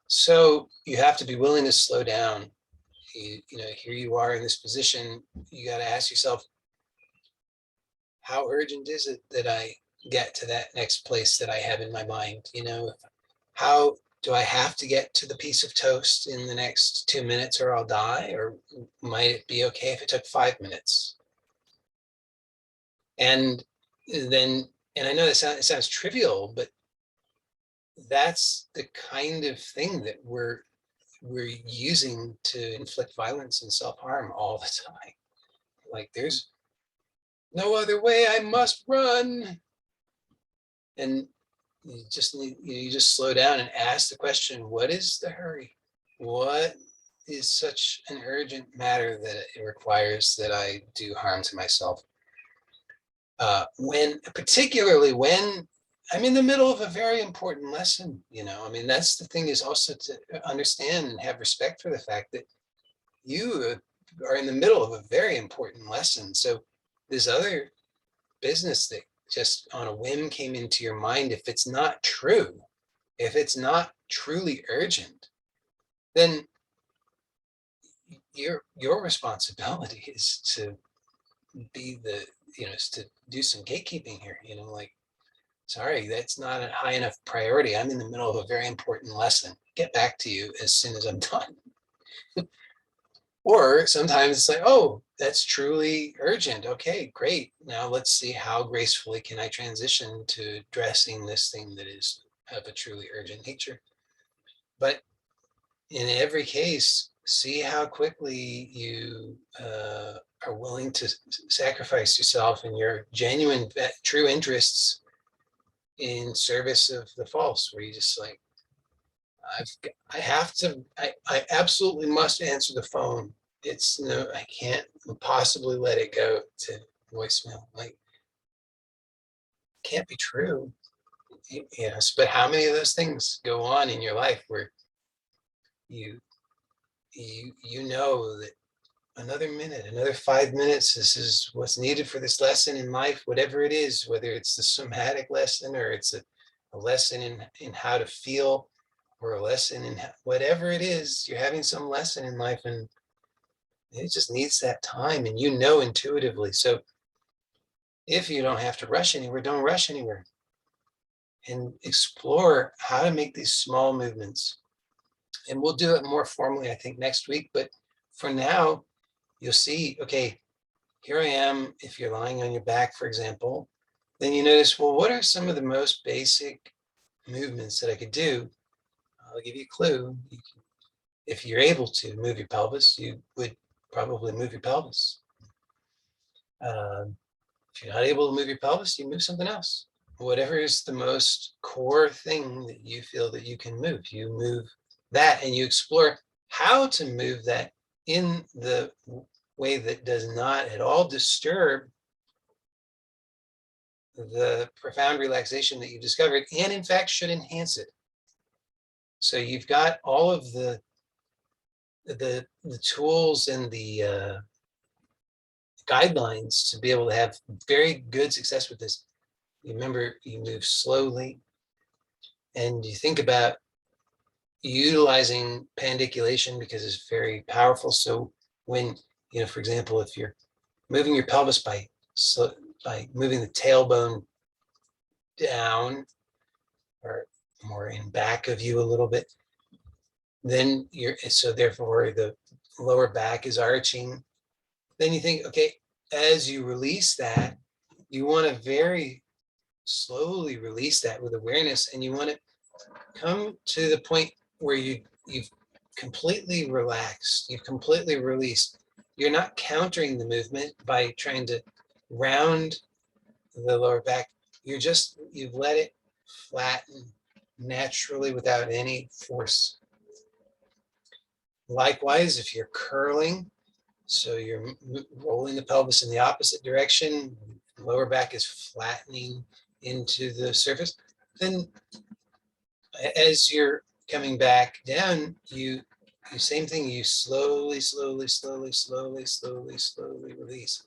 So you have to be willing to slow down. Here you are in this position. You got to ask yourself, how urgent is it that I get to that next place that I have in my mind? How do I have to get to the piece of toast in the next 2 minutes or I'll die? Or might it be okay if it took 5 minutes? And I know that it sounds trivial, but that's the kind of thing that we're using to inflict violence and self-harm all the time. Like, there's no other way, I must run. And you just slow down and ask the question, what is the hurry? What is such an urgent matter that it requires that I do harm to myself? Particularly when I'm in the middle of a very important lesson, that's the thing, is also to understand and have respect for the fact that you are in the middle of a very important lesson. So this other business that just on a whim came into your mind, if it's not true, if it's not truly urgent, then your responsibility is to be is to do some gatekeeping here. Like, sorry, that's not a high enough priority. I'm in the middle of a very important lesson. Get back to you as soon as I'm done. Or sometimes it's like, oh, that's truly urgent. Okay, great. Now let's see how gracefully can I transition to addressing this thing that is of a truly urgent nature. But in every case, see how quickly you are willing to sacrifice yourself and your genuine, true interests in service of the false, where you just like, I absolutely must answer the phone. It's no, I can't possibly let it go to voicemail. Like, can't be true. Yes, but how many of those things go on in your life where you you know that another minute, another 5 minutes, this is what's needed for this lesson in life, whatever it is, whether it's the somatic lesson or it's a lesson in how to feel, or a lesson in whatever it is, you're having some lesson in life and it just needs that time, and you know intuitively. So if you don't have to rush anywhere, don't rush anywhere, and explore how to make these small movements. And we'll do it more formally, I think, next week. But for now, you'll see, okay, here I am. If you're lying on your back, for example, then you notice, well, what are some of the most basic movements that I could do? I'll give you a clue. If you're able to move your pelvis, you would probably move your pelvis. If you're not able to move your pelvis, you move something else. Whatever is the most core thing that you feel that you can move, you move that, and you explore how to move that in the way that does not at all disturb the profound relaxation that you've discovered, and in fact should enhance it. So you've got all of the tools and the guidelines to be able to have very good success with this. You remember, you move slowly, and you think about utilizing pandiculation because it's very powerful. So when, for example, if you're moving your pelvis by moving the tailbone down or more in back of you a little bit, then so therefore the lower back is arching. Then you think, okay, as you release that, you want to very slowly release that with awareness, and you want to come to the point where you've completely relaxed, you've completely released. You're not countering the movement by trying to round the lower back. You've let it flatten naturally without any force. Likewise, if you're curling, so you're rolling the pelvis in the opposite direction, lower back is flattening into the surface, then as you're coming back down, you same thing, you slowly release.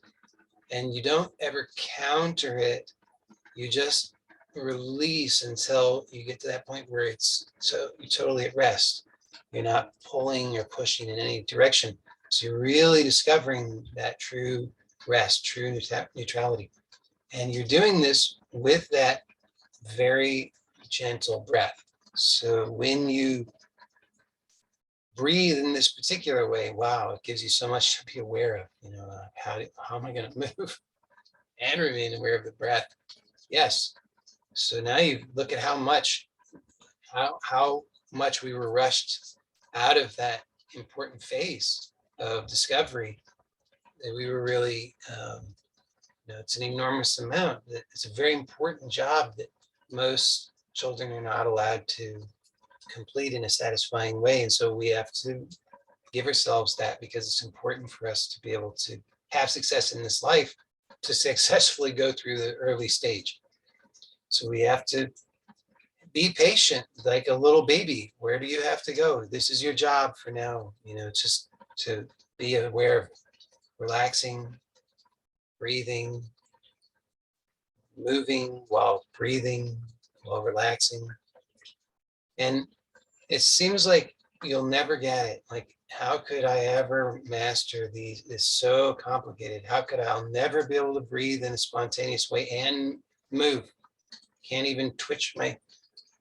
And you don't ever counter it. You just release until you get to that point where you're totally at rest. You're not pulling or pushing in any direction. So you're really discovering that true rest, true neutrality. And you're doing this with that very gentle breath. So when you breathe in this particular way, wow, it gives you so much to be aware of. How am I going to move and remain aware of the breath? Yes. So now you look at how much we were rushed out of that important phase of discovery, that we were really, it's an enormous amount. It's a very important job that most children are not allowed to complete in a satisfying way. And so we have to give ourselves that, because it's important for us to be able to have success in this life, to successfully go through the early stage. So we have to be patient, like a little baby. Where do you have to go? This is your job for now, just to be aware of relaxing, breathing, moving while breathing, while relaxing. And it seems like you'll never get it. Like, how could I ever master these? It's so complicated. I'll never be able to breathe in a spontaneous way and move. Can't even twitch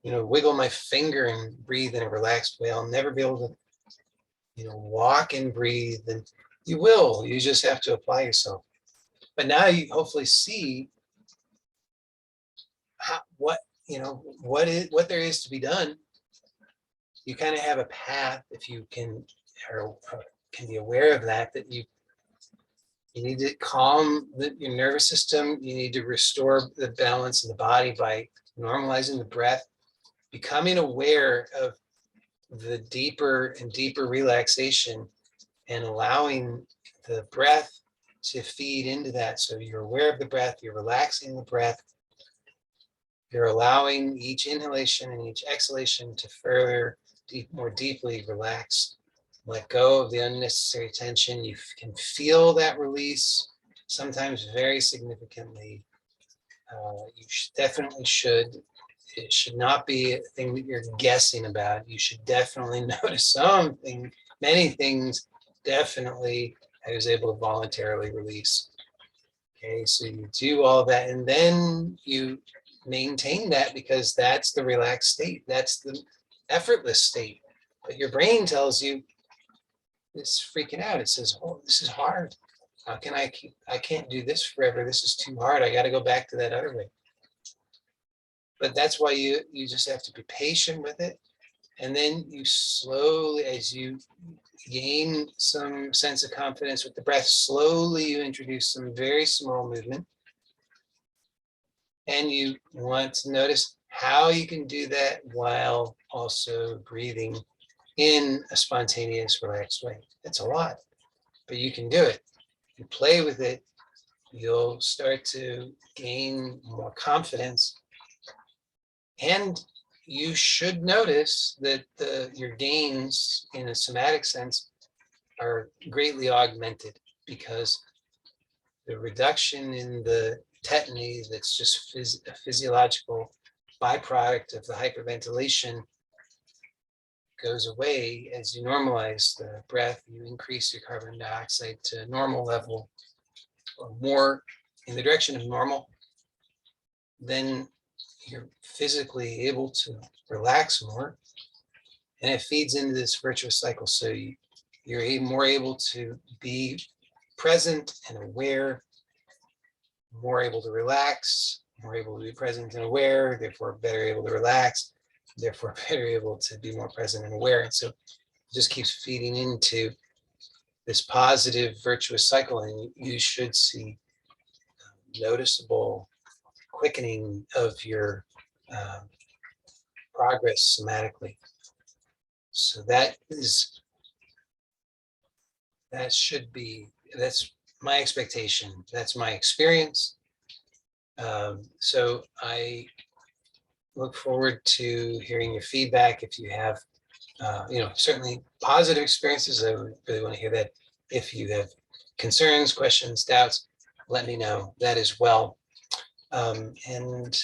wiggle my finger and breathe in a relaxed way. I'll never be able to, walk and breathe. And you will. You just have to apply yourself. But now you hopefully see what what there is to be done. You kind of have a path if you can, or can be aware of that you need to calm your nervous system. You need to restore the balance in the body by normalizing the breath, becoming aware of the deeper and deeper relaxation, and allowing the breath to feed into that. So you're aware of the breath, you're relaxing the breath, you're allowing each inhalation and each exhalation to further, more deeply relax. Let go of the unnecessary tension. You can feel that release, sometimes very significantly. You definitely should. It should not be a thing that you're guessing about. You should definitely notice something, many things, definitely I was able to voluntarily release. Okay, so you do all that, and then you maintain that, because that's the relaxed state. That's the effortless state. But your brain tells you, it's freaking out. It says, oh, this is hard. How can I can't do this forever. This is too hard. I got to go back to that other way. But that's why you just have to be patient with it. And then you slowly, as you gain some sense of confidence with the breath, slowly you introduce some very small movement. And you want to notice how you can do that while also breathing in a spontaneous, relaxed way. It's a lot, but you can do it. You play with it, you'll start to gain more confidence. And you should notice that your gains in a somatic sense are greatly augmented, because the reduction in the tetany, that's just a physiological byproduct of the hyperventilation, goes away as you normalize the breath. You increase your carbon dioxide to a normal level, or more in the direction of normal. Then you're physically able to relax more, and it feeds into this virtuous cycle. So you're more able to be present and aware, more able to relax, more able to be present and aware, therefore better able to relax, therefore better able to be more present and aware. And so it just keeps feeding into this positive virtuous cycle, and you should see noticeable quickening of your progress somatically. So that's my expectation. That's my experience. So I look forward to hearing your feedback. If you have, certainly positive experiences, I would really want to hear that. If you have concerns, questions, doubts, let me know that as well. And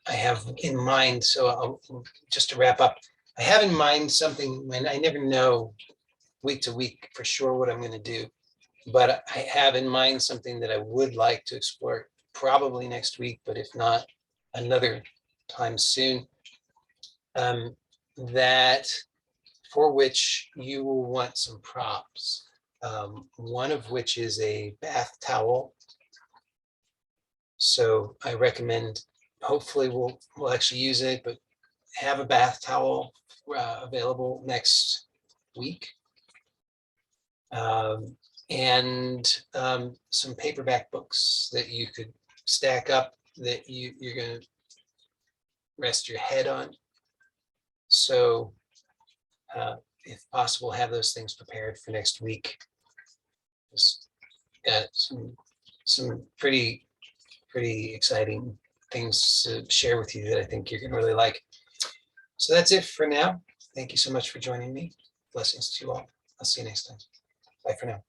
I have in mind, so just to wrap up, I have in mind something, when I never know week to week for sure what I'm going to do, but I have in mind something that I would like to explore probably next week, but if not, another time soon, that for which you will want some props. One of which is a bath towel. So I recommend, hopefully we'll actually use it, but have a bath towel available next week. And some paperback books that you could stack up, that you're going to rest your head on. So if possible, have those things prepared for next week. Just got some pretty exciting things to share with you that I think you're going to really like. So that's it for now. Thank you so much for joining me. Blessings to you all. I'll see you next time. Bye for now.